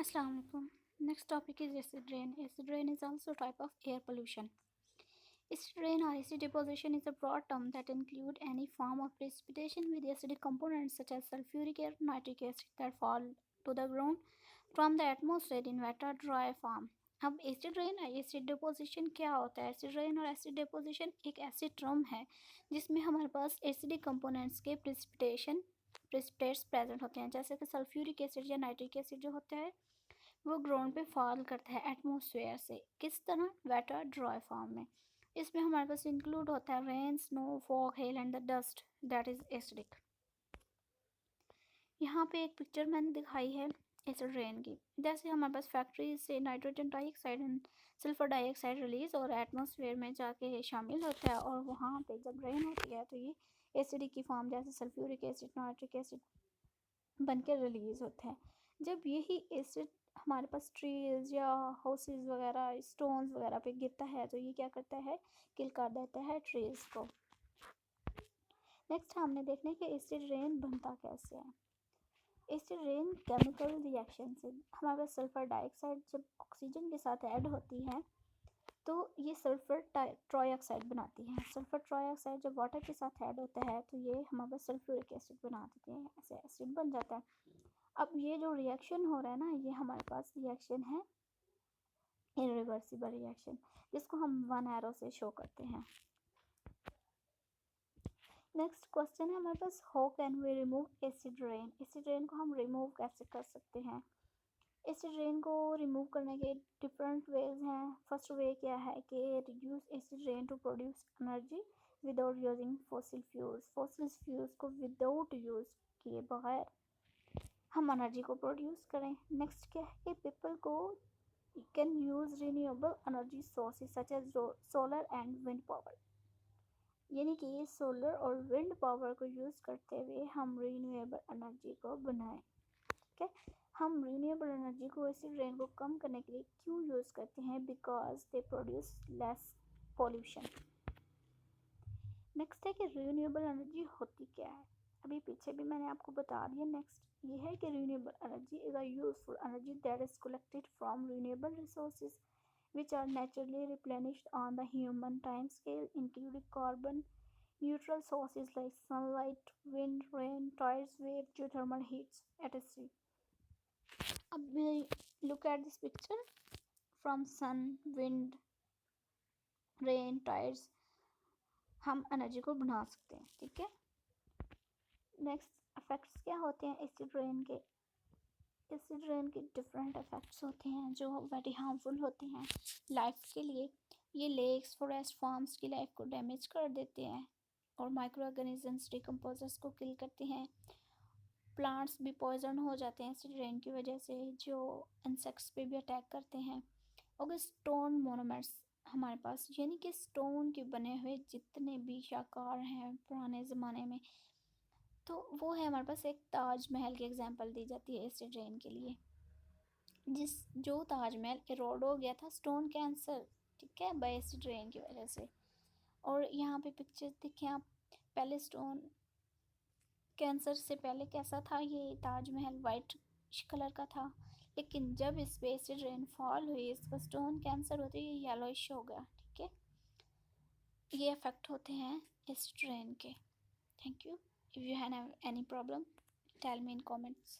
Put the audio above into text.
Assalamu alaikum. Next topic is acid rain. Acid rain is also a type of air pollution. Acid rain or acid deposition is a broad term that includes any form of precipitation with acidic components such as sulfuric or nitric acid that fall to the ground from the atmosphere in wet or dry form. अब acid rain और acid deposition क्या होता है? Acid rain और acid deposition एक ऐसी term है जिसमें हमारे पास एसिडिक कंपोनेंट्स के प्रेसिपिटेट्स प्रेजेंट होते हैं, जैसे कि सल्फ्यूरिक एसिड या नाइट्रिक एसिड जो होता है वो ग्राउंड पे फॉल करता है एटमॉस्फेयर से। किस तरह? वेट और ड्राई फॉर्म में। इसमें हमारे पास इंक्लूड होता है rain, snow, fog, hello and the dust that is acidic. यहाँ पे एक पिक्चर मैंने दिखाई है एसिड रेन की। जैसे हमारे पास फैक्ट्री से nitrogen dioxide and sulphur dioxide release और एटमॉस्फेयर में जाके शामिल होता है, और वहाँ पे जब रेन होती है तो ये एसिडिक की फॉर्म जैसे सल्फ्यूरिक एसिड, नाइट्रिक एसिड बनकर रिलीज होता है। जब यही एसिड हमारे पास ट्रीज या हाउसेस वगैरह, स्टोन्स वगैरह पे गिरता है तो ये क्या करता है? किल कर देता है ट्रीज को। नेक्स्ट हमने देखने के एसिड रेन बनता कैसे है। एसिड रेन केमिकल रिएक्शन से हमारे पास सल्फर डाइऑक्साइड जब ऑक्सीजन के साथ ऐड होती है तो ये सल्फर ट्राइऑक्साइड बनाती है। सल्फर ट्राइऑक्साइड जब वाटर के साथ ऐड होता है तो ये हमारे पास सल्फ्यूरिक एसिड बना देते हैं, ऐसे एसिड बन जाता है। अब ये जो रिएक्शन हो रहा है ना, ये हमारे पास रिएक्शन है इरिवर्सिबल रिएक्शन, जिसको हम 1 एरो से शो करते हैं। नेक्स्ट क्वेश्चन है हमारे पास, how can we remove acid rain. Acid rain को हम रिमूव कैसे कर सकते हैं? एसिड रेन को रिमूव करने के डिफरेंट वेज हैं। फर्स्ट वे क्या है कि reduce acid rain to produce energy without using fossil fuels. Fossil fuels को विदाउट यूज़ किए बगैर हम एनर्जी को प्रोड्यूस करें। नेक्स्ट क्या है कि पीपल को can use renewable energy sources such as solar and wind power, यानी कि सोलर और विंड पावर को यूज़ करते हुए हम रिन्यूएबल एनर्जी को बनाएं। ठीक है, हम रिन्यूएबल एनर्जी को एसिड रेन को कम करने के लिए क्यों यूज़ करते हैं? Because they produce less pollution. Next है कि रिन्यूएबल एनर्जी होती क्या है, अभी पीछे भी मैंने आपको बता दिया। नेक्स्ट ये है कि renewable energy is a useful energy that is collected from renewable resources which are naturally replenished on the human time scale, including carbon neutral sources like sunlight, wind, rain, tides, wave, geothermal heats, etc. अब look at this picture from sun, wind, rain, tides, हम energy को बना सकते हैं। ठीक है, next effects क्या होते हैं एसिड रेन के? एसिड रेन के डिफरेंट इफेक्ट्स होते हैं जो वेरी हार्मफुल होते हैं लाइफ के लिए। ये लेक्स, फॉरेस्ट, फार्म्स की लाइफ को डैमेज कर देते हैं और माइक्रो ऑर्गेनिजम्स, डिकम्पोजर्स को किल करते हैं। प्लांट्स भी पॉइजन हो जाते हैं एसिड रेन की वजह से, जो इंसेक्ट्स पे भी अटैक करते हैं। और स्टोन मोनूमेंट्स हमारे पास, यानी कि स्टोन के बने हुए जितने भी शाकार हैं पुराने ज़माने में, तो वो है हमारे पास। एक ताजमहल की एग्जांपल दी जाती है एसिड रेन के लिए, जो ताजमहल इरोड हो गया था स्टोन कैंसर, ठीक है, बाय एसिड रेन की वजह से। और यहाँ पे पिक्चर देखें आप, पहले स्टोन कैंसर से पहले कैसा था? ये ताजमहल वाइट कलर का था, लेकिन जब इस पे एसिड रेनफॉल हुई इसका स्टोन कैंसर होते ही येलोइश हो गया। ठीक है, ये इफेक्ट होते हैं एसिड रेन के। Thank you. If you have any problem, tell me in comments.